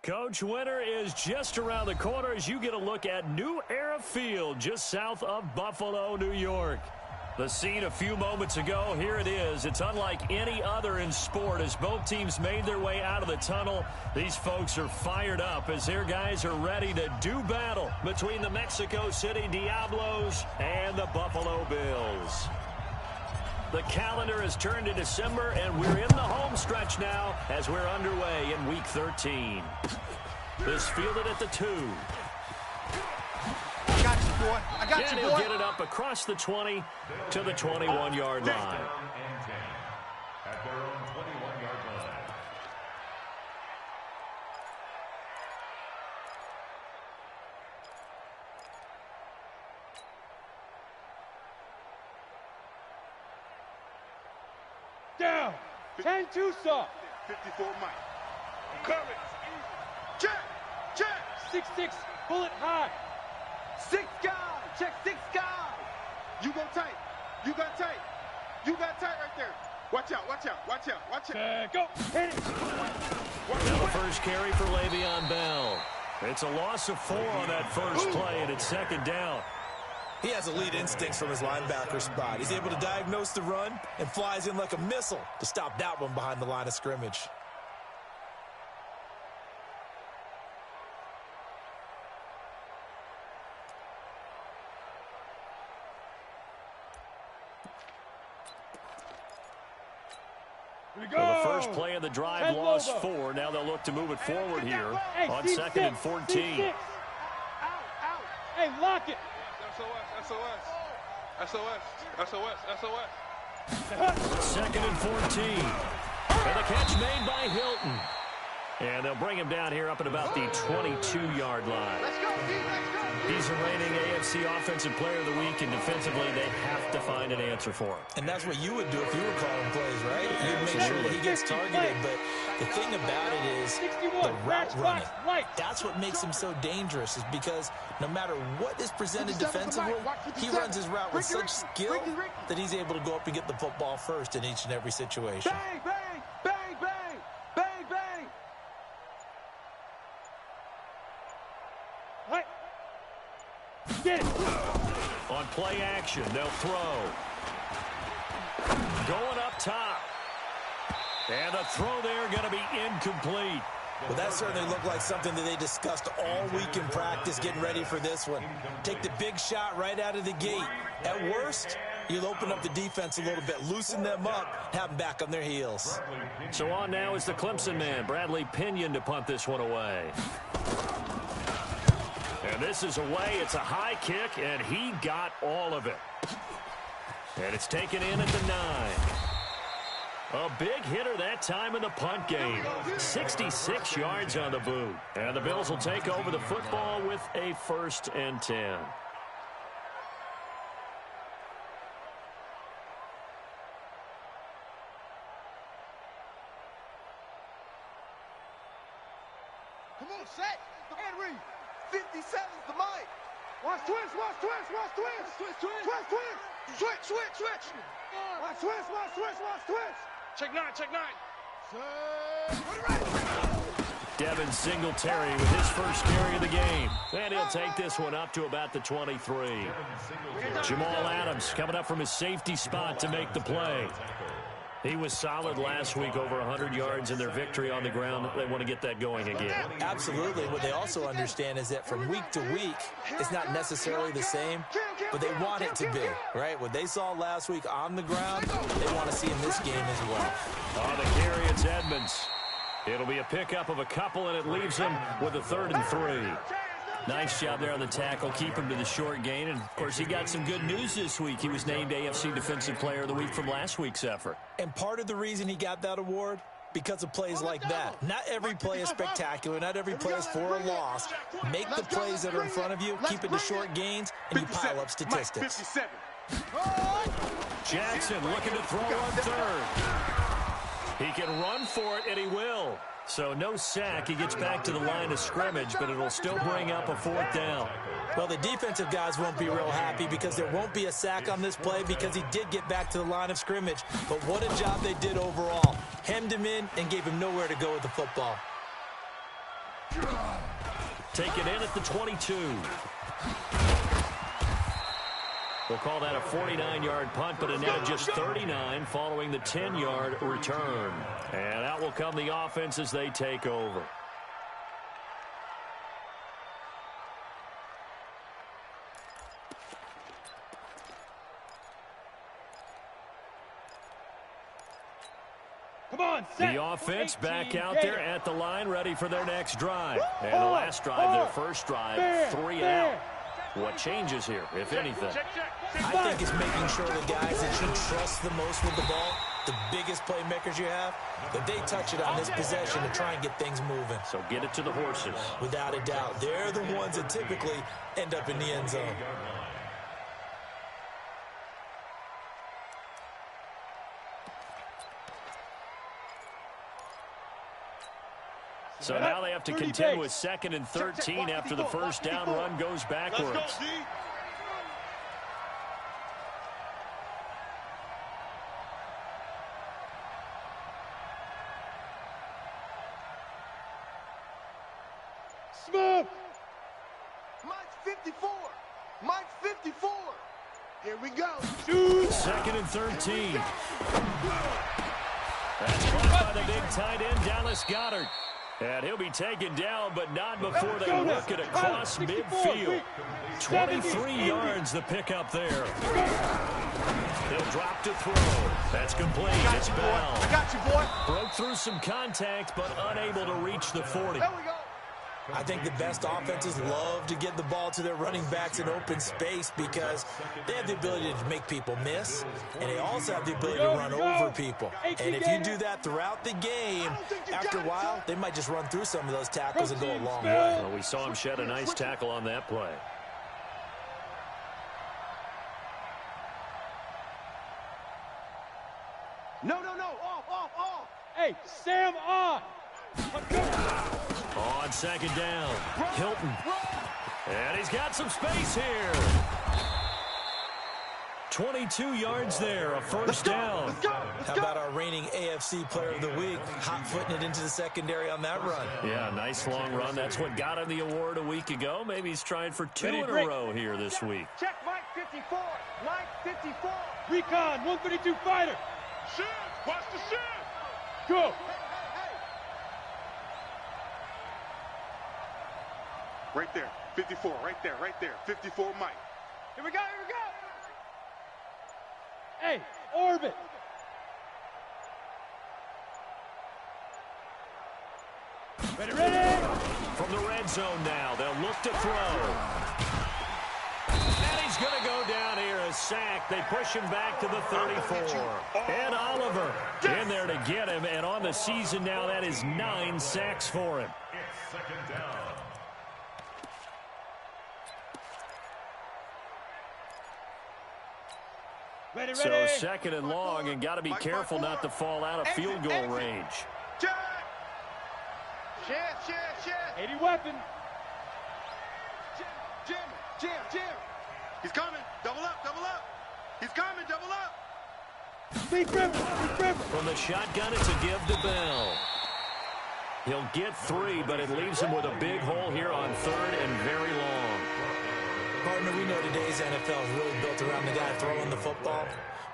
Coach, winter is just around the corner as you get a look at New Era Field just south of Buffalo, New York. The scene a few moments ago, here it is. It's unlike any other in sport as both teams made their way out of the tunnel. These folks are fired up as their guys are ready to do battle between the Mexico City Diablos and the Buffalo Bills. The calendar has turned to December, and we're in the home stretch now as we're underway in Week 13. This fielded at the 2. I got you, boy. I got you, boy. He'll get it up across the 20 to the 21-yard line. At their own 21-yard line. Down. 10 Tucson. 54 Mike. Courage. Check. Check. 6-6. Bullet high. 6 guys. Check 6 guys. You go tight. You got tight. You got tight right there. Watch out. Watch out. Watch out. Watch out. Go. Hit it. Now the first carry for Le'Veon Bell. It's a loss of 4 on that first play, and it's second down. He has elite instincts from his linebacker spot. He's able to diagnose the run and flies in like a missile to stop that one behind the line of scrimmage. Well, the first play of the drive lost 4. Now they'll look to move it forward here on 2nd and 14. Out. Hey, lock it. SOS. 2nd and 14. And the catch made by Hilton. And they'll bring him down here up at about the 22-yard line. Let's go, D. Let's go. He's a reigning AFC Offensive Player of the Week, and defensively they have to find an answer for him. And that's what you would do if you were calling plays, right? You'd make sure that he gets targeted. But the thing about it is the route running. That's what makes him so dangerous, is because no matter what is presented defensively, he runs his route with such skill that he's able to go up and get the football first in each and every situation. Bang, bang, bang, bang, bang, bang. Right. Get it. On play action, they'll throw. Going up top. And the throw there going to be incomplete. Well, that certainly looked like something that they discussed all week in practice getting ready for this one. Take the big shot right out of the gate. At worst, you'll open up the defense a little bit, loosen them up, have them back on their heels. So on now is the Clemson man, Bradley Pinion, to punt this one away. And this is away. It's a high kick, and he got all of it. And it's taken in at the 9. A big hitter that time in the punt game. 66 yards on the boot. And the Bills will take over the football with a 1st and 10. Come on, set. Henry. 57's the mic. Watch twist. Watch twist. Watch twist. Switch, switch. Twist, twist. Switch, switch, switch. Watch twist. Watch twist. Watch twist. Check 9, check 9. Devin Singletary with his first carry of the game. And he'll take this one up to about the 23. Jamal Adams coming up from his safety spot to make the play. He was solid last week, over 100 yards in their victory on the ground. They want to get that going again. Absolutely. What they also understand is that from week to week, it's not necessarily the same, but they want it to be, right? What they saw last week on the ground, they want to see in this game as well. On the carry, it's Edmonds. It'll be a pickup of a couple, and it leaves them with a 3rd and 3. Nice job there on the tackle. Keep him to the short gain. And, of course, he got some good news this week. He was named AFC Defensive Player of the Week from last week's effort. And part of the reason he got that award, because of plays like that. Not every play is spectacular. Not every play is for a loss. Make the plays that are in front of you, keep it to short gains, and you pile up statistics. 57. Jackson looking to throw on 3rd. He can run for it, and he will. So no sack. He gets back to the line of scrimmage, but it'll still bring up a 4th down. Well, the defensive guys won't be real happy because there won't be a sack on this play because he did get back to the line of scrimmage. But what a job they did overall. Hemmed him in and gave him nowhere to go with the football. Taken in at the 22. We'll call that a 49-yard punt, but a net of just 39 following the 10-yard return. And out will come the offense as they take over. The offense back out there at the line, ready for their next drive. And the last drive, their first drive, 3 out. What changes here, if anything? I think it's making sure the guys that you trust the most with the ball, the biggest playmakers you have, that they touch it on this possession to try and get things moving. So get it to the horses. Without a doubt. They're the ones that typically end up in the end zone. So now they have to contend with 2nd and 13 after the first down run goes backwards. Let's go, D. Smith. Mike's 54. Mike's 54. Here we go. Shoot. 2nd and 13. That's caught by the big tight end, Dallas Goedert. And he'll be taken down, but not before they work it across midfield. 23 yards the pickup there. He'll drop to throw. That's complete. It's Bell. I got you, boy. Broke through some contact, but unable to reach the 40. There we go. I think the best offenses love to get the ball to their running backs in open space because they have the ability to make people miss, and they also have the ability to run over people. And if you do that throughout the game, after a while, they might just run through some of those tackles and go a long way. Well, we saw him shed a nice tackle on that play. No, no, no. Off. Hey, Sam on. On 2nd down, Hilton. And he's got some space here. 22 yards there, a first down. Let's go. How about our reigning AFC Player of the Week, hot-footing it into the secondary on that run? Yeah, nice long run. That's what got him the award a week ago. Maybe he's trying for 2 in a row here this week. Check Mike 54. Mike 54. Recon 132 fighter. Shift. Watch the shift. Go. Right there. 54. Right there. 54 Mike. Here we go. Hey, orbit. Ready. From the red zone now, they'll look to throw. And he's going to go down here, a sack. They push him back to the 34. And Oliver in there to get him. And on the season now, that is 9 sacks for him. It's 2nd down. Ready. So 2nd and long, and got to be careful not to fall out of field goal range. Check. Share. 80 weapon. Jam. He's coming. Double up. He's coming. Double up. Speed River. From the shotgun, it's a give to Bell. He'll get 3, but it leaves him with a big hole here on 3rd and very long. Partner, we know today's NFL is really built around the guy throwing the football.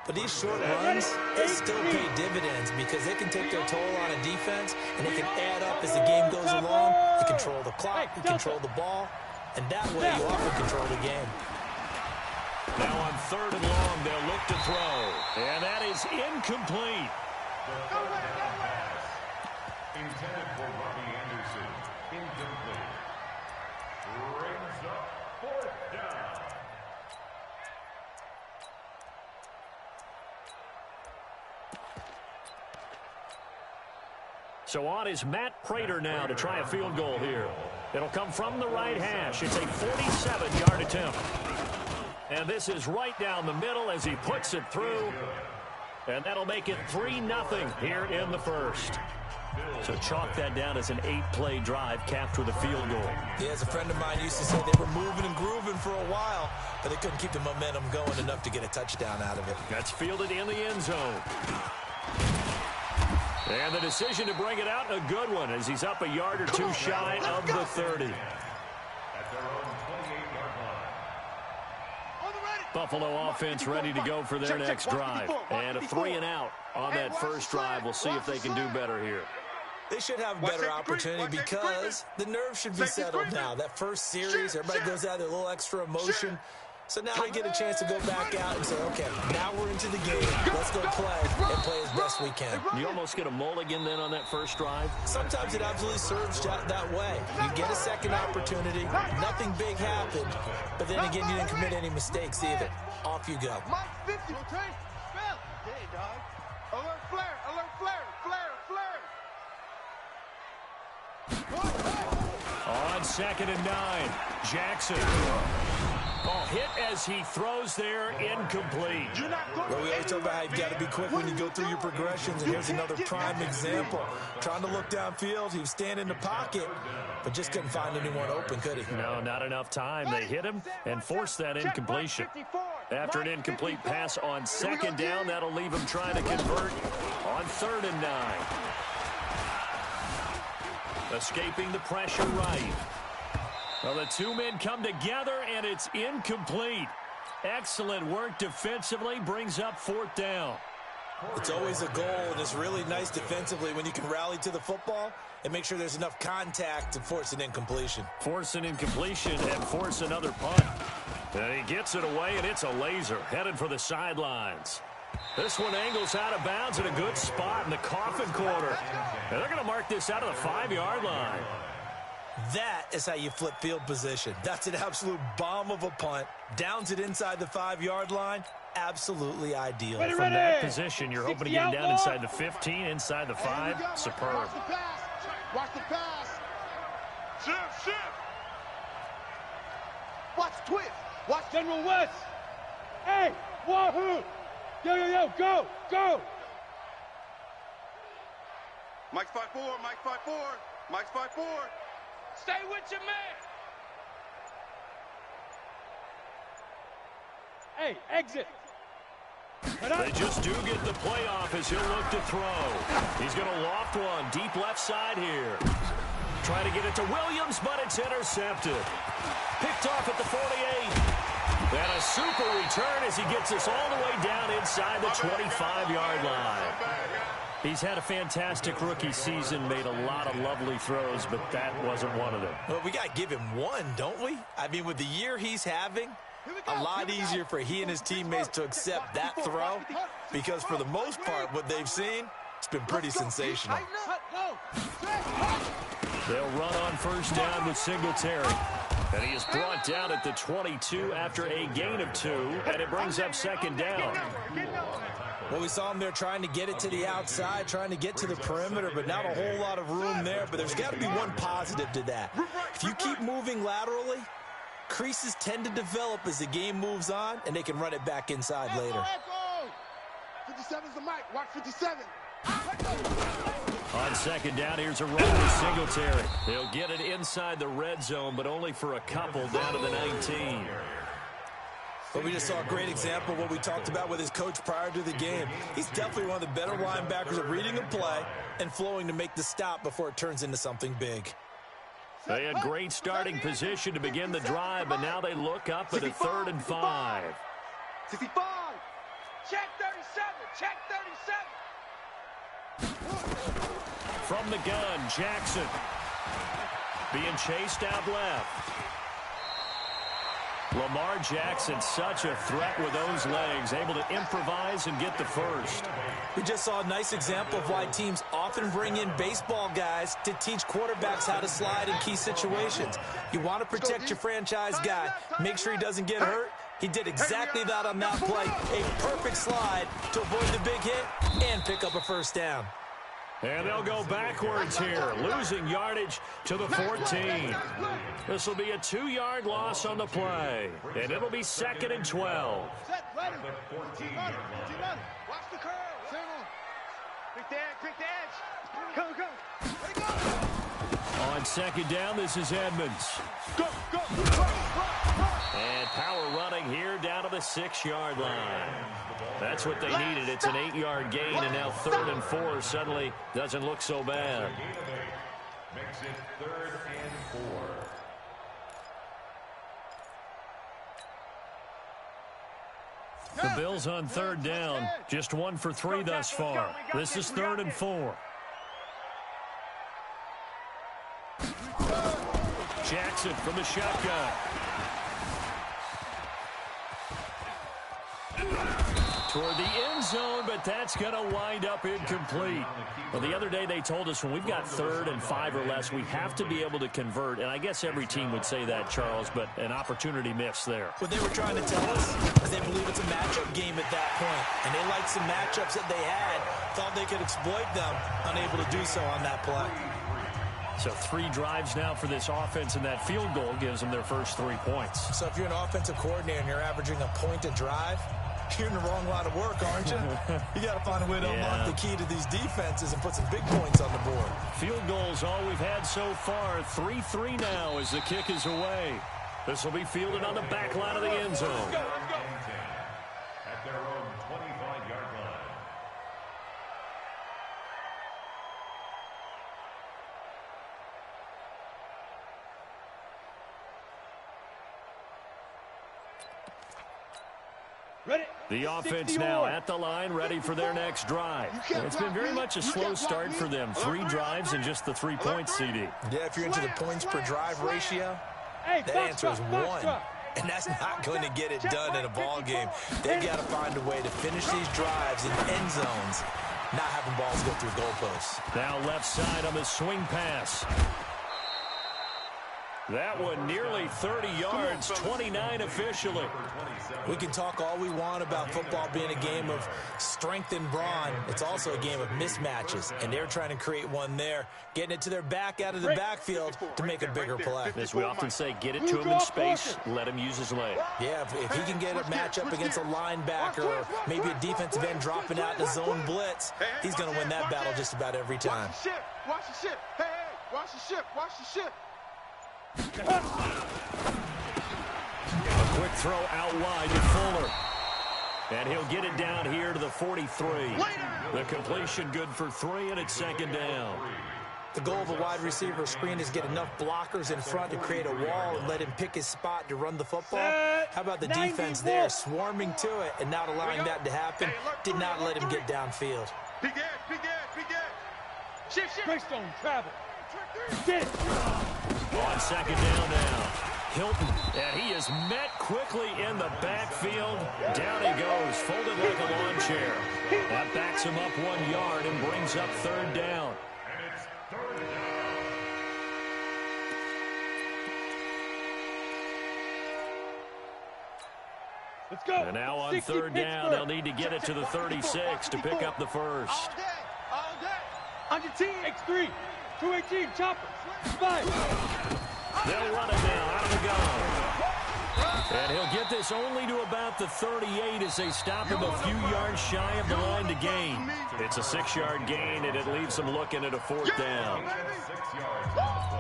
But these short runs, they still pay dividends because they can take their toll on a defense, and they can add up as the game goes along. You control the clock, you control the ball, and that way you often control the game. Now on 3rd and long, they'll look to throw. And that is incomplete. Intended for Robbie Anderson. Incomplete. Brings up 4th down. So on is Matt Prater now to try a field goal here. It'll come from the right hash. It's a 47-yard attempt. And this is right down the middle as he puts it through. And that'll make it 3-0 here in the first. So chalk that down as an 8-play drive capped with a field goal. Yeah, as a friend of mine used to say, they were moving and grooving for a while, but they couldn't keep the momentum going enough to get a touchdown out of it. That's fielded in the end zone. And the decision to bring it out, a good one, as he's up a yard or two shy of the 30. Buffalo offense ready to go for their next drive. And a 3-and-out on that first drive. We'll see if they can do better here. They should have a better opportunity because the nerves should be settled now. That first series, everybody goes out with a little extra emotion. So now they get a chance to go back out and say, okay, now we're into the game. Let's go play and play as best we can. You almost get a mulligan then on that first drive? Sometimes it absolutely serves that way. You get a second opportunity. Nothing big happened. But then again, you didn't commit any mistakes either. Off you go. Alert flare, alert flare, flare, flare. On 2nd and 9, Jackson. Oh, hit as he throws there, incomplete. Well, we always talk about how you've got to be quick when you go through your progressions, and here's another prime example. Trying to look downfield, he was standing in the pocket, but just couldn't find anyone open, could he? No, not enough time. They hit him and forced that incompletion. After an incomplete pass on 2nd down, that'll leave him trying to convert on 3rd and 9. Escaping the pressure right. Well, the two men come together, and it's incomplete. Excellent work defensively, brings up 4th down. It's always a goal, and it's really nice defensively when you can rally to the football and make sure there's enough contact to force an incompletion. Force an incompletion and force another punt. And he gets it away, and it's a laser headed for the sidelines. This one angles out of bounds in a good spot in the coffin corner. And they're going to mark this out of the 5-yard line. That is how you flip field position. That's an absolute bomb of a punt. Downs it inside the 5-yard line. Absolutely ideal. From that position, you're hoping to get him down inside the 15, inside the 5. Superb. Watch the pass. Watch the pass. Shift. Watch twist. Watch General West. Hey, wahoo. Yo, go. Mike's 5-4, Mike's 5-4, Mike's 5-4. Stay with your man. Hey, exit. They just do get the playoff as he'll look to throw. He's going to loft one deep left side here. Try to get it to Williams, but it's intercepted. Picked off at the 48. And a super return as he gets us all the way down inside the 25-yard line. He's had a fantastic rookie season, made a lot of lovely throws, but that wasn't one of them. Well, we got to give him one, don't we? I mean, with the year he's having, a lot easier for he and his teammates to accept that throw because for the most part, what they've seen, it's been pretty sensational. They'll run on 1st down with Singletary. And he is brought down at the 22 after a gain of 2, and it brings up 2nd down. Well, we saw him there trying to get it to the outside, trying to get to the perimeter, but not a whole lot of room there. But there's got to be one positive to that. If you keep moving laterally, creases tend to develop as the game moves on, and they can run it back inside later. 57's the mic. Watch 57. On 2nd down, here's a run with Singletary. He'll get it inside the red zone, but only for a couple down to the 19. But we just saw a great example of what we talked about with his coach prior to the game. He's definitely one of the better linebackers at reading a play and flowing to make the stop before it turns into something big. They had great starting position to begin the drive, but now they look up at a 3rd and 5. 65. Check 37. Check 37. From the gun, Jackson. Being chased out left. Lamar Jackson, such a threat with those legs, able to improvise and get the first. We just saw a nice example of why teams often bring in baseball guys to teach quarterbacks how to slide in key situations. You want to protect your franchise guy, make sure he doesn't get hurt. He did exactly that on that play. A perfect slide to avoid the big hit and pick up a 1st down. And they'll go backwards here, losing yardage to the 14. This will be a 2-yard loss on the play, and it'll be 2nd and 12. Watch the curve. Quick the edge. Go. On 2nd down, this is Edmonds. Go. And power running here down to the 6-yard line. That's what they needed. It's an 8-yard gain, and now 3rd and 4 suddenly doesn't look so bad. Makes it 3rd and 4. The Bills on third down. Just 1 for 3 thus far. This is 3rd and 4. Jackson from the shotgun. Toward the end zone, but that's going to wind up incomplete. Well, the other day they told us when we've got 3rd and 5 or less, we have to be able to convert. And I guess every team would say that, Charles, but an opportunity missed there. What they were trying to tell us is they believe it's a matchup game at that point. And they liked some matchups that they had, thought they could exploit them, unable to do so on that play. So 3 drives now for this offense, and that field goal gives them their first 3 points. So if you're an offensive coordinator and you're averaging a point a drive, you're in the wrong line of work, aren't you? You got to find a way to unlock the key to these defenses and put some big points on the board. Field goals all we've had so far. 3-3 now as the kick is away. This will be fielded on the back line of the end zone. At their own 25-yard line. The offense now at the line, ready for their next drive. It's been very much a slow start for them. 3 drives and just the 3 points, CD. Yeah, if you're into the points per drive ratio, the answer is 1. And that's not going to get it done in a ball game. They've got to find a way to finish these drives in end zones, not having balls go through goalposts. Now left side on the swing pass. That one nearly 30 yards, 29 officially. We can talk all we want about football being a game of strength and brawn. It's also a game of mismatches, and they're trying to create one there, getting it to their back out of the backfield to make a bigger play. As we often say, get it to him in space, let him use his leg. Yeah, if he can get a matchup against a linebacker or maybe a defensive end dropping out in a zone blitz, he's going to win that battle just about every time. Watch the ship. Hey, watch the ship. Watch the ship. A quick throw out wide to Fuller. And he'll get it down here to the 43. The completion good for 3, and it's 2nd down. The goal of a wide receiver screen is get enough blockers in front to create a wall and let him pick his spot to run the football. How about the defense there swarming to it and not allowing that to happen? Did not let him get downfield. Big edge, big edge, big edge. Shift. Greystone, travel. Get it. On 2nd down now. Hilton, and he is met quickly in the backfield. Down he goes, folded like a lawn chair. That backs him up 1 yard and brings up 3rd down. And it's 3rd down. Let's go. And now on 3rd down, they'll need to get it to the 36 to pick up the first. All day. On your team. X3, 218, chopper, 5. They'll run it now out of the gun. And he'll get this only to about the 38 as they stop him a few yards shy of the line to gain. It's a 6-yard gain, and it leaves them looking at a 4th down. 6 yards on the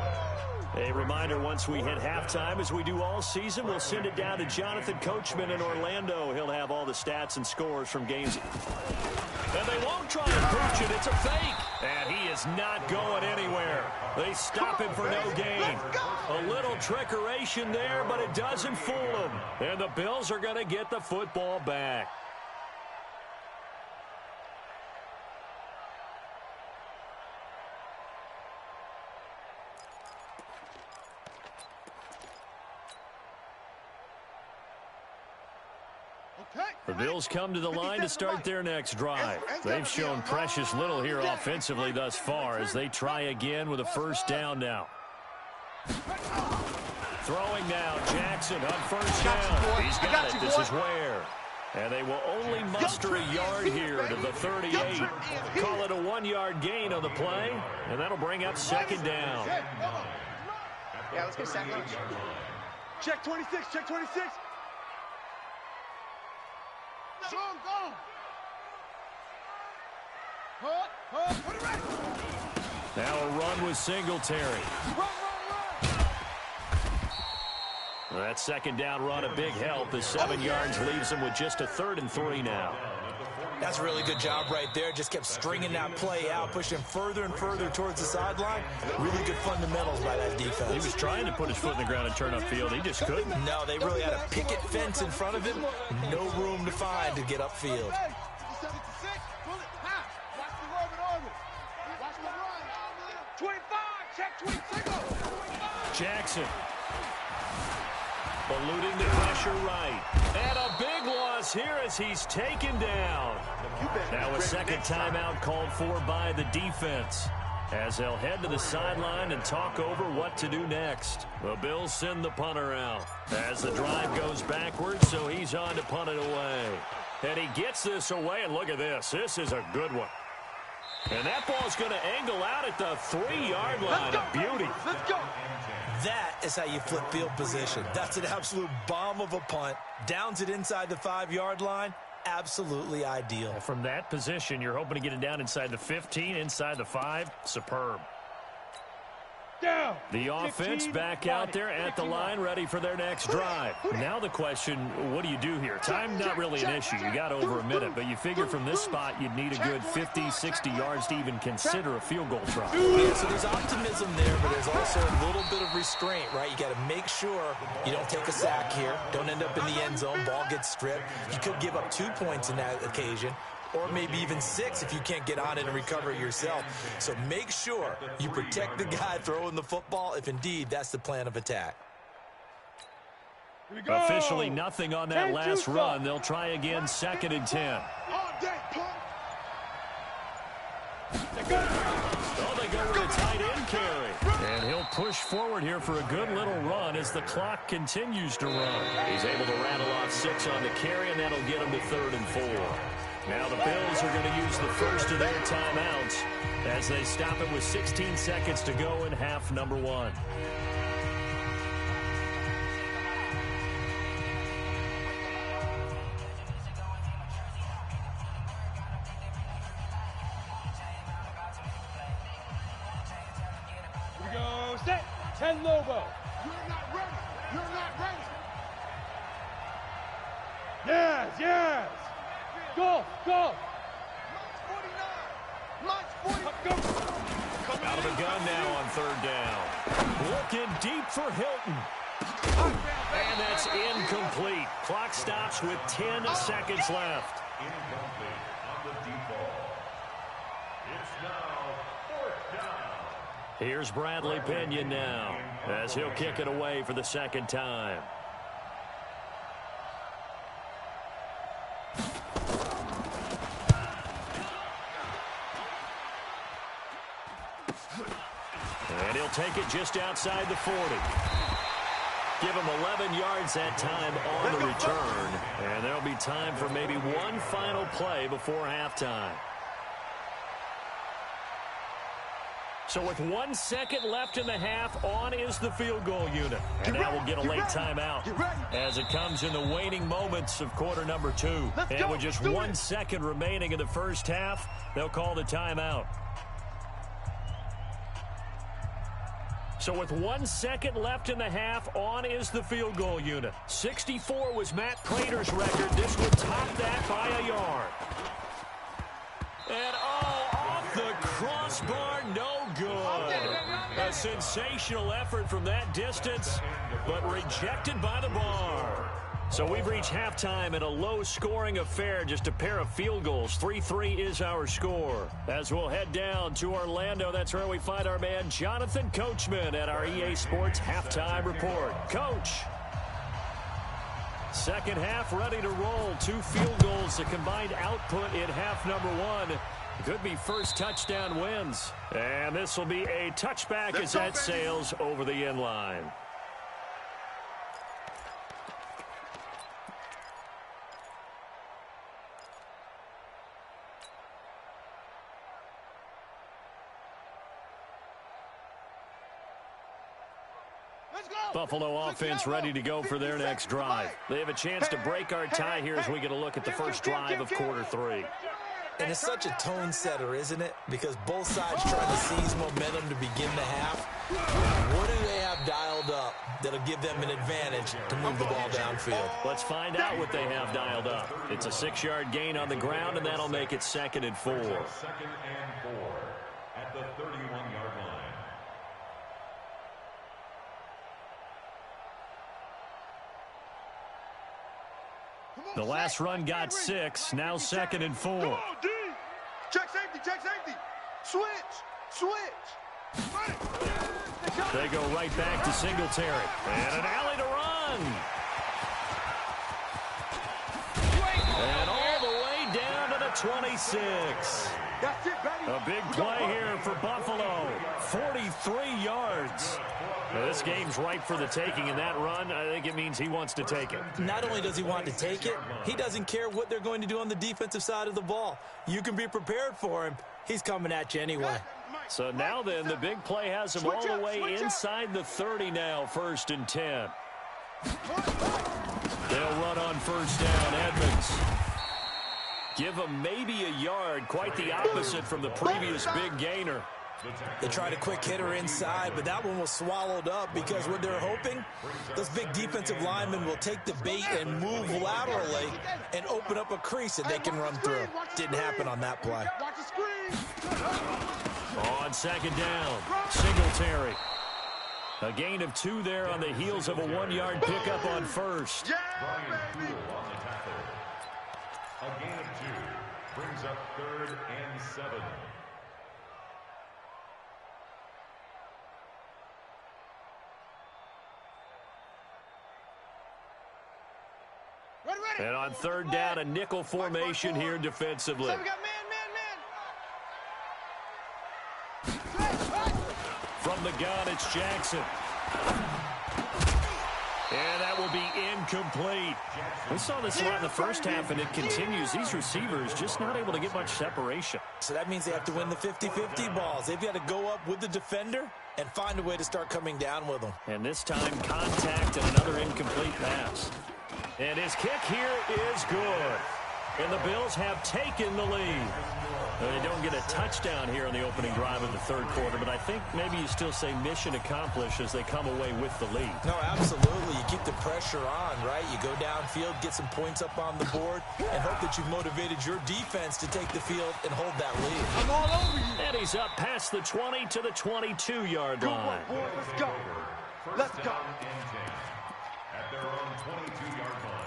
play. A reminder, once we hit halftime, as we do all season, we'll send it down to Jonathan Coachman in Orlando. He'll have all the stats and scores from games. And they won't try and pooch it. It's a fake. And he is not going anywhere. They stop him for no gain. A little trickeration there, but it doesn't fool him. And the Bills are going to get the football back. The Bills come to the line to start their next drive. They've shown precious little here offensively thus far as they try again with a 1st down now. Throwing now, Jackson on 1st down. He's got it. This is Ware. And they will only muster a yard here to the 38. Call it a 1-yard gain on the play, and that'll bring up 2nd down. Yeah, let's get second. Check 26, check 26. Go. Put it right. Now a run with Singletary. Run. That 2nd down run, a big help as 7 yards leaves them with just a 3rd and 3 now. That's a really good job right there. Just kept stringing that play out, pushing him further and further towards the sideline. Really good fundamentals by that defense. He was trying to put his foot in the ground and turn upfield. He just couldn't. No, they really had a picket fence in front of him. No room to find to get upfield. 25, check 26. Jackson eluding the pressure right. And a big loss here as he's taken down. Now a second timeout called for by the defense, as they'll head to the sideline and talk over what to do next. The Bills send the punter out as the drive goes backwards, so he's on to punt it away. And he gets this away, and look at this. This is a good one. And that ball's going to angle out at the 3-yard line. A beauty. Let's go. That is how you flip field position. That's an absolute bomb of a punt. Downs it inside the 5-yard line. Absolutely ideal. From that position, you're hoping to get it down inside the 15, inside the 5. Superb. Down. The offense back out there at the line, ready for their next drive. Now the question, what do you do here? Time not really an issue. You got over a minute, but you figure from this spot you'd need a good 50, 60 yards to even consider a field goal try. Yeah, so there's optimism there, but there's also a little bit of restraint, right? You got to make sure you don't take a sack here. Don't end up in the end zone. Ball gets stripped. You could give up 2 points in that occasion, or maybe even 6 if you can't get on it and recover it yourself. So make sure you protect the guy throwing the football if indeed that's the plan of attack. Here we go. Officially nothing on that last run. They'll try again, 2nd and 10. Oh, they go with a tight end carry. And he'll push forward here for a good little run as the clock continues to run. He's able to rattle off 6 on the carry, and that'll get him to 3rd and 4. Now the Bills are going to use the first of their timeouts as they stop it with 16 seconds to go in half number 1. Here we go. Set. 10 Lobo. You're not ready. You're not ready. Yes, yes. Go, go. Out of the gun now on 3rd down. Looking deep for Hilton. And that's incomplete. Clock stops with 10 seconds left. Incomplete on the deep ball. It's now 4th down. Here's Bradley Pinion now as he'll kick it away for the 2nd time. And he'll take it just outside the 40. Give him 11 yards that time on the return. And there'll be time for maybe one final play before halftime. So with 1 second left in the half, on is the field goal unit. And now we'll get a late timeout as it comes in the waning moments of quarter number 2. And with just 1 second remaining in the first half, they'll call the timeout. So with 1 second left in the half, on is the field goal unit. 64 was Matt Prater's record. This would top that by a yard. And off the crossbar, no good. A sensational effort from that distance, but rejected by the bar. So we've reached halftime in a low-scoring affair, just a pair of field goals. 3-3 is our score. As we'll head down to Orlando, that's where we find our man Jonathan Coachman at our EA Sports Halftime Report. Coach. Second half ready to roll. 2 field goals, the combined output in half number 1. Could be first touchdown wins. And this will be a touchback as that sails over the end line. Buffalo offense ready to go for their next drive. They have a chance to break our tie here as we get a look at the first drive of quarter 3. And it's such a tone setter, isn't it? Because both sides trying to seize momentum to begin the half. What do they have dialed up? that'll give them an advantage to move the ball downfield. Let's find out what they have dialed up. It's a 6-yard gain on the ground, and that'll make it 2nd and 4. 2nd and 4 at the 31-yard line. The last run got 6. Now 2nd and 4. Come on, D. Check safety, check safety. Switch. They go right back to Singletary. And an alley to run. And all the way down to the 26. That's it, baby. A big play here for Buffalo. 43 yards. Now, this game's ripe for the taking, and that run, I think it means he wants to take it. Not only does he want to take it, he doesn't care what they're going to do on the defensive side of the ball. You can be prepared for him. He's coming at you anyway. So now then, the big play has him all the way inside the 30 now, 1st and 10. They'll run on 1st down. Edmonds. Give him maybe a yard, quite the opposite from the previous big gainer. They tried a quick hitter inside, but that one was swallowed up because what they're hoping, those big defensive linemen will take the bait and move laterally and open up a crease that they can run through. Didn't happen on that play. On 2nd down, Singletary. A gain of 2 there on the heels of a 1-yard pickup on 1st. A gain of 2 brings up 3rd and 7. And on 3rd down, a nickel formation here defensively. From the gun, it's Jackson. And that will be incomplete. We saw this a lot in the first half, and it continues. These receivers just not able to get much separation. So that means they have to win the 50-50 balls. They've got to go up with the defender and find a way to start coming down with them. And this time, contact and another incomplete pass. And his kick here is good. And the Bills have taken the lead. They don't get a touchdown here in the opening drive of the 3rd quarter, but I think maybe you still say mission accomplished as they come away with the lead. No, absolutely. You keep the pressure on, right? You go downfield, get some points up on the board, and hope that you've motivated your defense to take the field and hold that lead. I'm all over you. And he's up past the 20 to the 22-yard line. Boy, let's go. Let's go. At their own 22-yard line.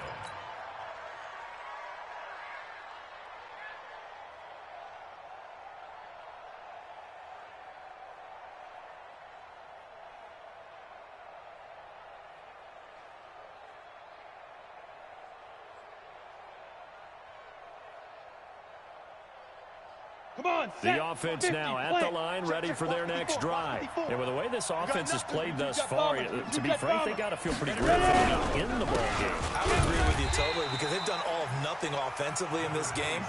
Come on, The offense now at the line, ready for their next drive. And with the way this offense has played thus far, to be frank, they got to feel pretty good for being in the ball game. I would agree with you totally because they've done all of nothing offensively in this game,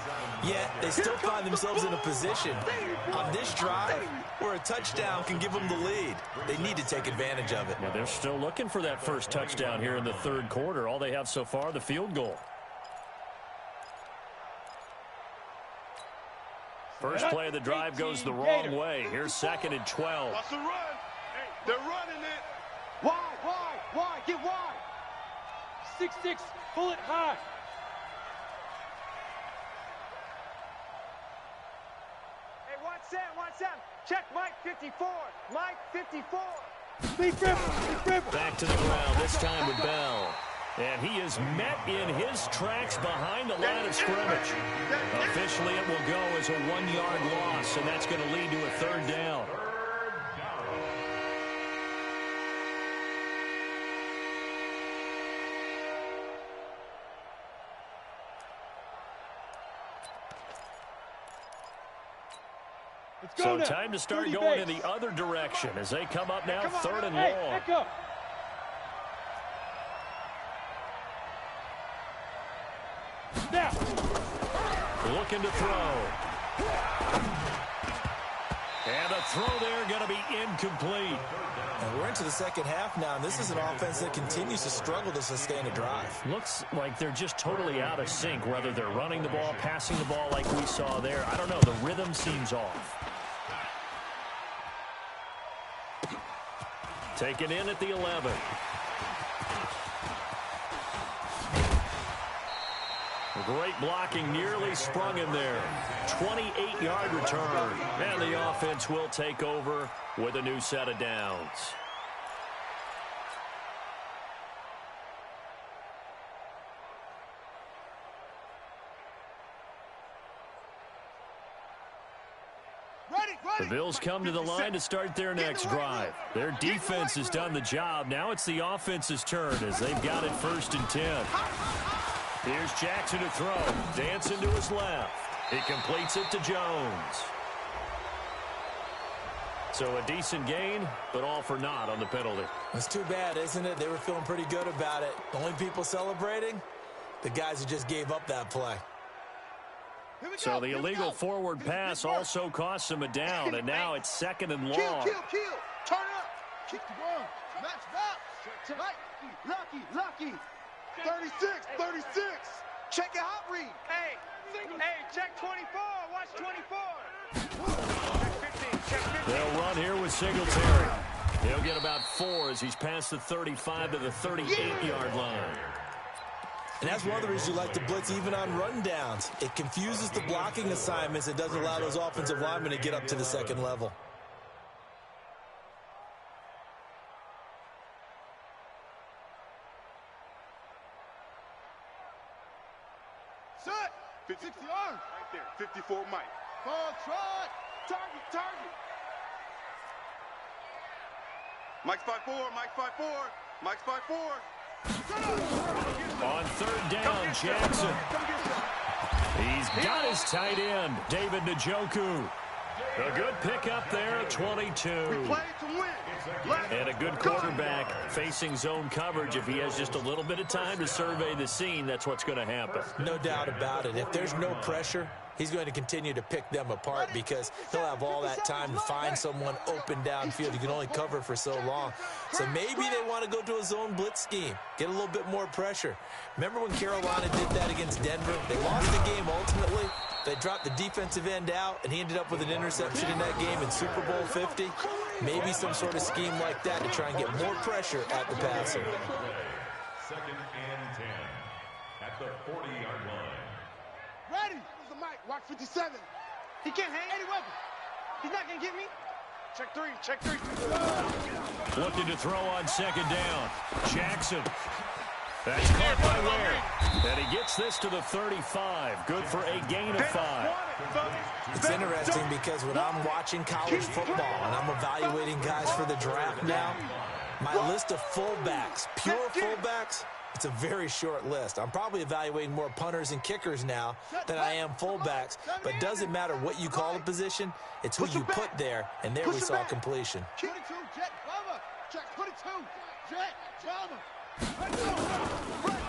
yet they still find themselves in a position on this drive where a touchdown can give them the lead. They need to take advantage of it. Yeah, they're still looking for that first touchdown here in the 3rd quarter. All they have so far, the field goal. First play of the drive goes the wrong way. Here's 2nd and 12. Watch the run. They're running it. Why? Get wide. 6-6, pull it high. Hey, watch them. Check Mike 54. Mike 54. Lead dribble. Back to the ground, this time with Bell. And he is met in his tracks behind the line of scrimmage. Officially, it will go as a 1-yard loss, and that's going to lead to a 3rd down. So time to start going in the other direction as they come up now, 3rd and long. Back up. Now. Looking to throw. And a throw there going to be incomplete. And we're into the 2nd half now, and this is an offense that continues to struggle to sustain a drive. Looks like they're just totally out of sync, whether they're running the ball, passing the ball like we saw there. I don't know. The rhythm seems off. Taken in at the 11. Great blocking, nearly sprung him there. 28-yard return. And the offense will take over with a new set of downs. The Bills come to the line to start their next drive. Their defense has done the job. Now it's the offense's turn as they've got it 1st and 10. Here's Jackson to throw. Dancing to his left. He completes it to Jones. So a decent gain, but all for naught on the penalty. It's too bad, isn't it? They were feeling pretty good about it. The only people celebrating? The guys who just gave up that play. So the illegal forward pass also costs him a down, and now it's 2nd and long. Kill. Turn up. Kick the ball. Match back. Lucky. 36. Check your hot read. Hey, check 24. Watch 24. Check 15. They'll run here with Singletary. He'll get about 4 as he's past the 35 to the 38-yard line. And that's one of the reasons you like to blitz even on rundowns. It confuses the blocking assignments and doesn't allow those offensive linemen to get up to the 2nd level. Set. 60 yards. Right there. 54 Mike. Ball trot. Target. Mike's 5'4". Mike's 5'4". On 3rd down, Jackson. He's got his tight end, David Njoku. A good pickup there at 22. And a good quarterback facing zone coverage. If he has just a little bit of time to survey the scene, that's what's going to happen. No doubt about it. If there's no pressure, he's going to continue to pick them apart because he'll have all that time to find someone open downfield. He can only cover for so long. So maybe they want to go to a zone blitz scheme, get a little bit more pressure. Remember when Carolina did that against Denver? They lost the game ultimately. They dropped the defensive end out, and he ended up with an interception in that game in Super Bowl 50. Maybe some sort of scheme like that to try and get more pressure at the passer. 2nd and 10 at the 40-yard line. Ready. Here's the mic. Watch 57. He can't hang any weapon. He's not going to get me. Check 3. Looking to throw on 2nd down. Jackson. That's caught by Ware. And he gets this to the 35. Good for a gain of 5. It's interesting because when I'm watching college football and I'm evaluating guys for the draft now, my list of fullbacks, pure fullbacks, it's a very short list. I'm probably evaluating more punters and kickers now than I am fullbacks. But it doesn't matter what you call a position. It's who you put there, and there we saw completion. 22, Jet, Bama. Check 22, Jet, Bama.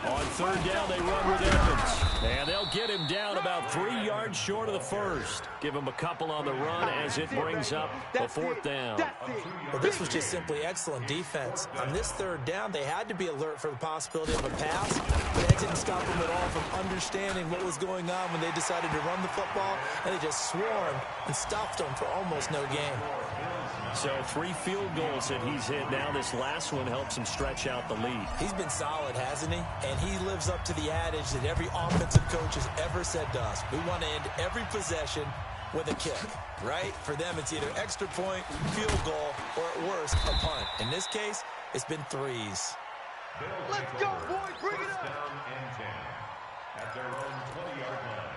On 3rd down, they run with Evans. And they'll get him down about 3 yards short of the 1st. Give him a couple on the run as it brings up the 4th down. Well, this was just simply excellent defense. On this 3rd down, they had to be alert for the possibility of a pass, but that didn't stop them at all from understanding what was going on when they decided to run the football, and they just swarmed and stopped them for almost no gain. So 3 field goals that he's hit now. This last one helps him stretch out the lead. He's been solid, hasn't he? And he lives up to the adage that every offensive coach has ever said to us. We want to end every possession with a kick, right? For them, it's either extra point, field goal, or at worst, a punt. In this case, it's been 3s. Let's go, boys. Bring it up. Down and 10 at their own 20-yard line.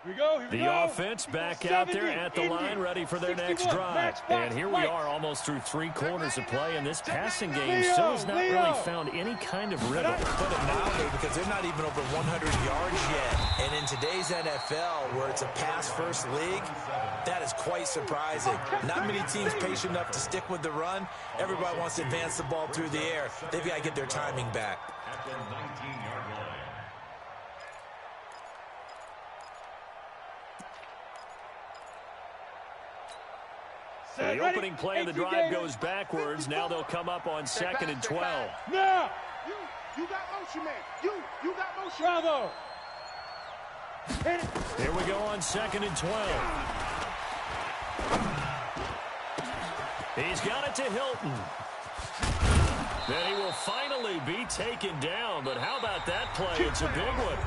Here we go. The offense back out there at the line, ready for their next drive. And here we are almost through 3 quarters of play, and this passing game still has not really found any kind of rhythm. Put it mildly, because they're not even over 100 yards yet. And in today's NFL, where it's a pass-first league, that is quite surprising. Not many teams patient enough to stick with the run. Everybody wants to advance the ball through the air. They've got to get their timing back. At the 19-yard line. The opening play of the drive goes backwards. Now they'll come up on 2nd and 12. Now. You got motion, man. You got motion. Bravo. Here we go on 2nd and 12. He's got it to Hilton. Then he will finally be taken down. But how about that play? It's a big one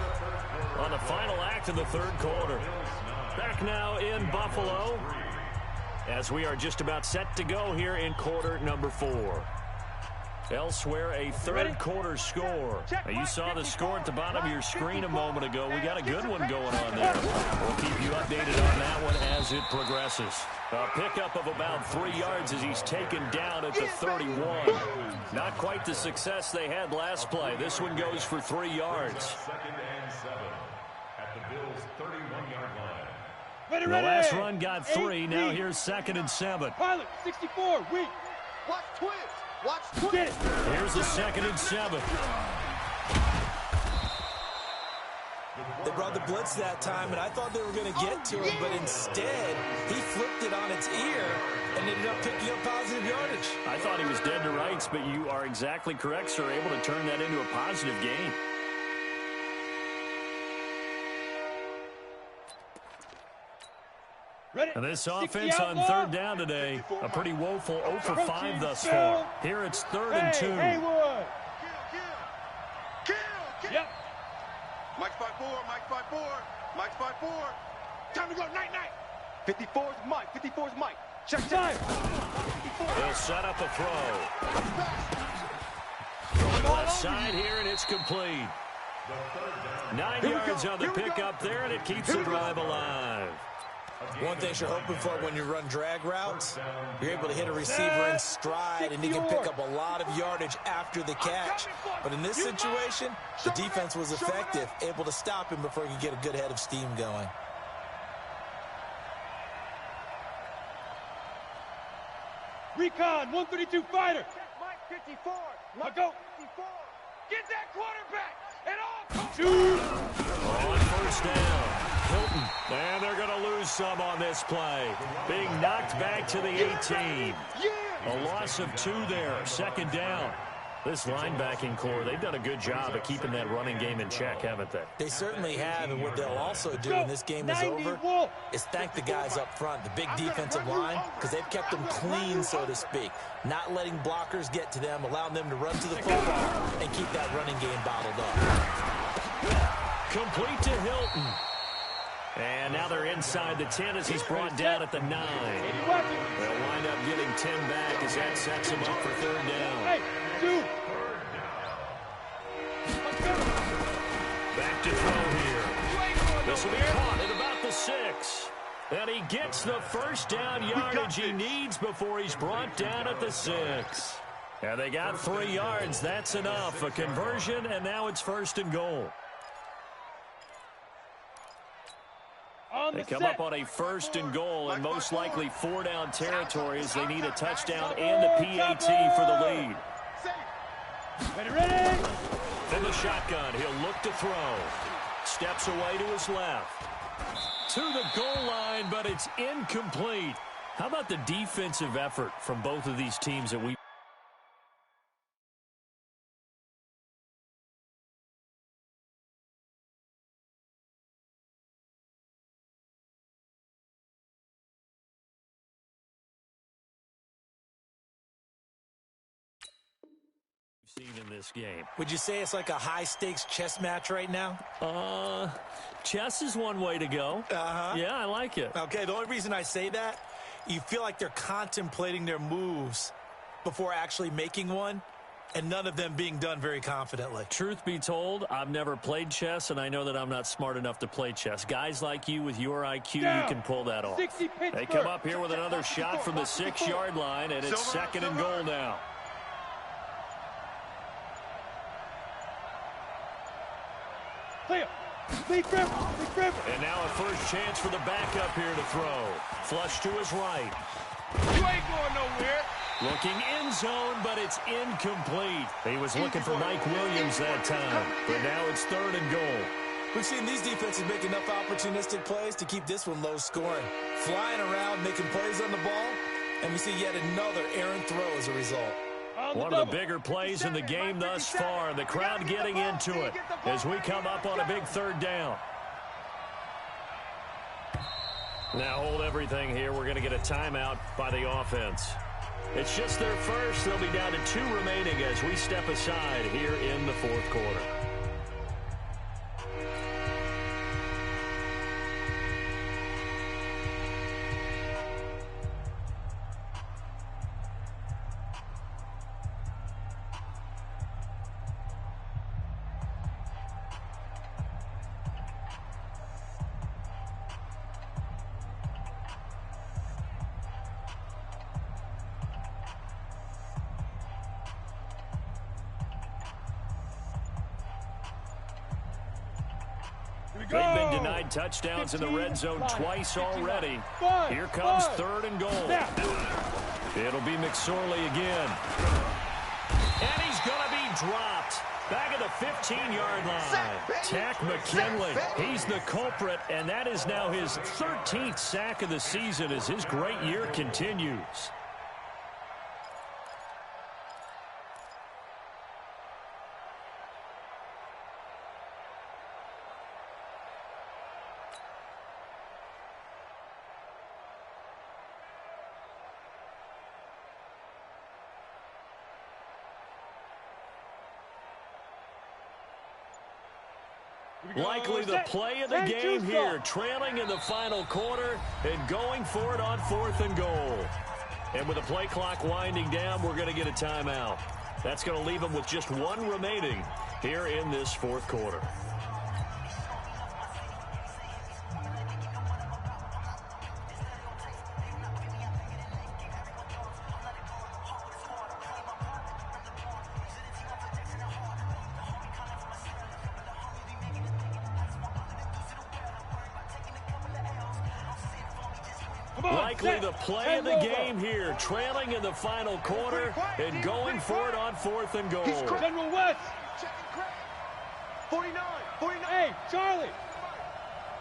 on the final act of the 3rd quarter. Back now in Buffalo as we are just about set to go here in quarter number 4. Elsewhere, a 3rd quarter score. Now, you saw the score at the bottom of your screen a moment ago. We got a good one going on there. We'll keep you updated on that one as it progresses. A pickup of about 3 yards as he's taken down at the 31. Not quite the success they had last play. This one goes for 3 yards. 2nd and 7 at the Bills' 31-yard line. The last run got 3. Now here's 2nd and 7. Pilot, 64, weak. Watch twins. Watch twins. Here's the 2nd and 7. They brought the blitz that time, and I thought they were going to get to him, but instead, he flipped it on its ear and ended up picking up positive yardage. I thought he was dead to rights, but you are exactly correct, sir. Able to turn that into a positive gain. And this offense on 3rd down today, a pretty woeful 0 for 5 thus far. Here it's 3rd and 2. Kill. Yep. Mike's 5-4, Mike's 5-4, Mike's 5-4. Time to go, night. 54's Mike, 54's Mike. Check time. They'll set up a throw. From the left side here, and it's complete. 9 yards on the pickup there, and it keeps the drive alive. One thing you're hoping for when you run drag routes, you're able to hit a receiver in stride, and he can pick up a lot of yardage after the catch. But in this situation, the defense was effective, able to stop him before he could get a good head of steam going. Recon, 132 fighter. Mike 54. Mike go. 54. Get that quarterback. And all. Shoot. On 1st down. Hilton, and they're going to lose some on this play. Being knocked back to the 18. A loss of 2 there, 2nd down. This linebacking core, they've done a good job of keeping that running game in check, haven't they? They certainly have, and what they'll also do when this game is over is thank the guys up front, the big defensive line, because they've kept them clean, so to speak. Not letting blockers get to them, allowing them to run to the football and keep that running game bottled up. Complete to Hilton. And now they're inside the 10 as he's brought down at the 9. They'll wind up getting 10 back as that sets him up for 3rd down. Back to throw here. This will be caught at about the 6. And he gets the 1st down yardage he needs before he's brought down at the 6. And they got 3 yards. That's enough. A conversion, and now it's 1st and goal. They come up on a 1st and goal, and most likely 4-down territory as they need a touchdown and a PAT for the lead. Ready. From the shotgun, he'll look to throw. Steps away to his left. To the goal line, but it's incomplete. How about the defensive effort from both of these teams that we seen in this game? Would you say it's like a high-stakes chess match right now? Chess is one way to go. Yeah, I like it. Okay, the only reason I say that, you feel like they're contemplating their moves before actually making one, and none of them being done very confidently. Truth be told, I've never played chess, and I know that I'm not smart enough to play chess. Guys like you with your IQ, you can pull that off. They come up here with another shot from the 6-yard line, and it's 2nd and goal now. And now a first chance for the backup here to throw. Flush to his right. You ain't going nowhere. Looking end zone, but it's incomplete. He was looking for Mike Williams that time, but now it's 3rd and goal. We've seen these defenses make enough opportunistic plays to keep this one low scoring. Flying around, making plays on the ball, and we see yet another errant throw as a result. One of the bigger plays in the game thus far. The crowd getting into it as we come up on a big 3rd down. Now hold everything here. We're going to get a timeout by the offense. It's just their first. They'll be down to 2 remaining as we step aside here in the fourth quarter. They've been denied touchdowns in the red zone twice already. Here comes 3rd and goal. It'll be McSorley again. And he's going to be dropped. Back at the 15-yard line. Tack McKinley. He's the culprit, and that is now his 13th sack of the season as his great year continues. Likely the play of the game here, trailing in the final quarter and going for it on 4th and goal. And with the play clock winding down, we're going to get a timeout. That's going to leave them with just 1 remaining here in this 4th quarter. Likely the play of the game here, trailing in the final quarter and going for it on 4th and goal. General West. 49. Hey, Charlie.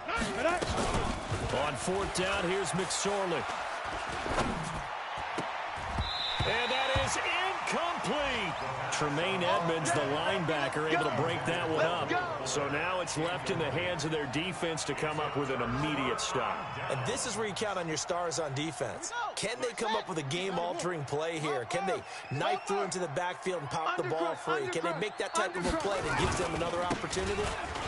On 4th down, here's McSorley. And that is incomplete. Tremaine Edmonds, the linebacker, able to break that one up. So now it's left in the hands of their defense to come up with an immediate stop. And this is where you count on your stars on defense. Can they come up with a game-altering play here? Can they knife through into the backfield and pop the ball free? Can they make that type of a play that gives them another opportunity?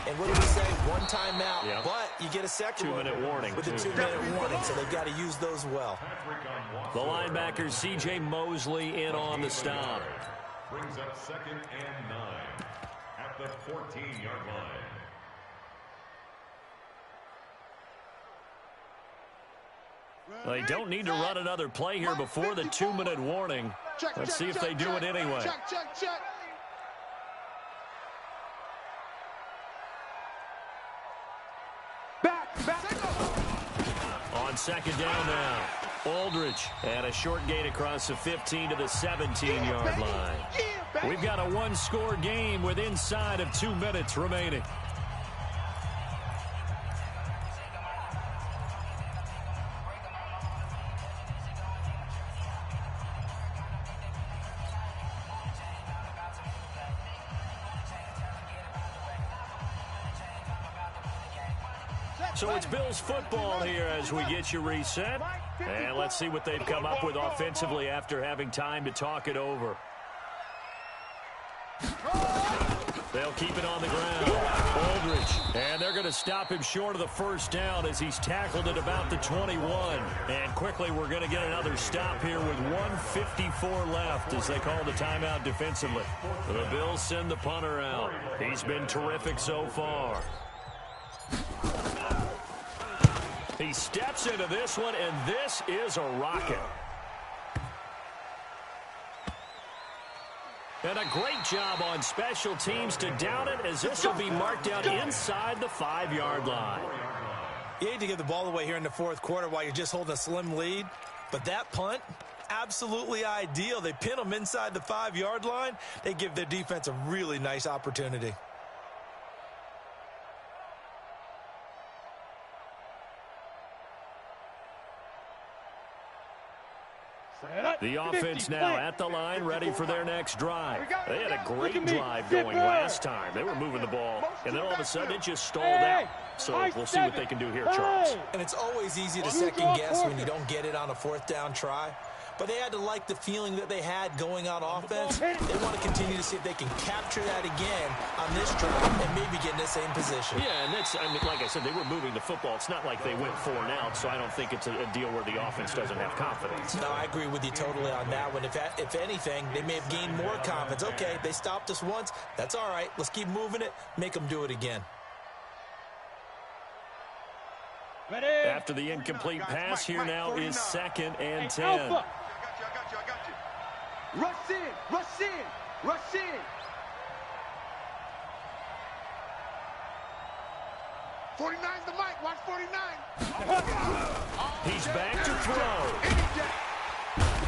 And what do we say? 1 timeout, yep. But you get a second 2-minute warning. with a 2-minute warning, so they've got to use those well. The linebacker, C.J. Mosley, in on the stop. Brings up 2nd and 9 at the 14-yard line. They don't need to run another play here before the 2-minute warning. Let's see if they do it anyway. Check. Back. On 2nd down now, Aldridge, and a short gain across the 15 to the 17-yard line. We've got a 1-score game with inside of 2 minutes remaining. So it's Bills football here as we get you reset. And let's see what they've come up with offensively after having time to talk it over. They'll keep it on the ground. Aldridge. And they're going to stop him short of the 1st down as he's tackled at about the 21. And quickly we're going to get another stop here with 1:54 left as they call the timeout defensively. The Bills send the punter out. He's been terrific so far. He steps into this one, and this is a rocket. And a great job on special teams to down it as this will be marked out inside the 5-yard line. You hate to give the ball away here in the 4th quarter while you're just holding a slim lead, but that punt, absolutely ideal. They pin them inside the 5-yard line. They give their defense a really nice opportunity. The offense now at the line, ready for their next drive. They had a great drive going last time. They were moving the ball and then all of a sudden it just stalled out. So we'll see what they can do here, Charles. And it's always easy to second guess when you don't get it on a fourth down try. But they had to like the feeling that they had going on offense. They want to continue to see if they can capture that again on this drive and maybe get in the same position. Yeah, and that's, I mean, like I said, they were moving the football. It's not like they went 4 and out, so I don't think it's a deal where the offense doesn't have confidence. No, I agree with you totally on that one. If anything, they may have gained more confidence. Okay, they stopped us once. That's all right. Let's keep moving it. Make them do it again. Ready? After the incomplete pass, here now is 2nd and 10. Alpha. I got you. Rush in, rush in, rush in. 49's the mic. Watch 49. He's back to throw.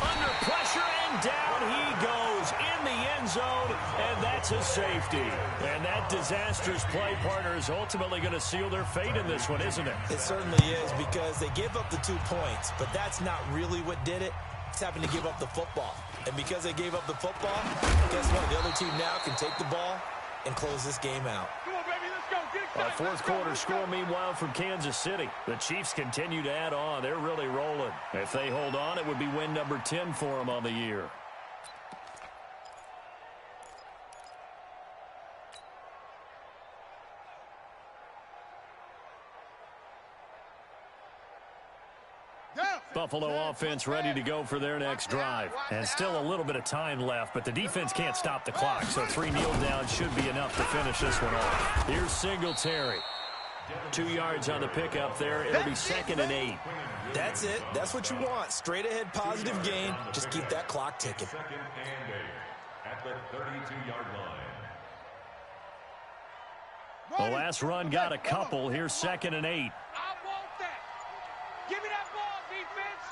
Under pressure, and down he goes in the end zone, and that's a safety. And that disastrous play, partner, is ultimately going to seal their fate in this one, isn't it? It certainly is, because they gave up the 2 points, but that's not really what did it. It's having to give up the football. And because they gave up the football, guess what? The other team now can take the ball and close this game out. Come on, baby, let's go. Get excited. Fourth quarter score, meanwhile, from Kansas City. The Chiefs continue to add on. They're really rolling. If they hold on, it would be win number 10 for them on the year. Buffalo offense ready to go for their next drive. And still a little bit of time left, but the defense can't stop the clock, so 3 kneel downs should be enough to finish this one off. Here's Singletary. 2 yards on the pickup there. It'll be 2nd and 8. That's it. That's what you want. Straight ahead positive gain. Just keep that clock ticking. 2nd and 8 at the 32-yard line. The last run got a couple. Here's 2nd and 8. I want that. Give me that ball, defense.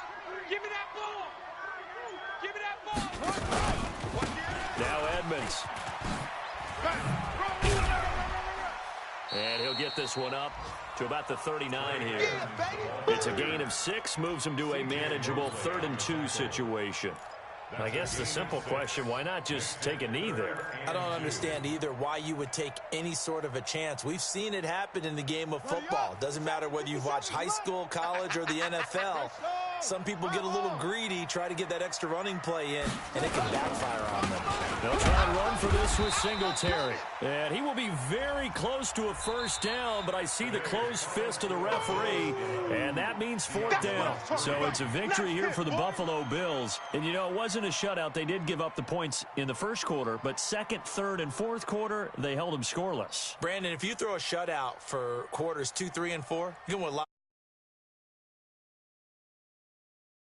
Give me that ball. Give me that ball. Now Edmonds. And he'll get this one up to about the 39 here. It's a gain of 6, moves him to a manageable 3rd and 2 situation. I guess the simple question, why not just take a knee there? I don't understand either why you would take any sort of a chance. We've seen it happen in the game of football. Doesn't matter whether you've watched high school, college, or the NFL. Some people get a little greedy, try to get that extra running play in, and it can backfire on them. They'll try and run for this with Singletary. And he will be very close to a first down, but I see the closed fist of the referee, and that means 4th down. So it's a victory here for the Buffalo Bills. And, you know, it wasn't a shutout. They did give up the points in the first quarter, but 2nd, 3rd, and 4th quarter, they held them scoreless. Brandon, if you throw a shutout for quarters 2, 3, and 4, you're going to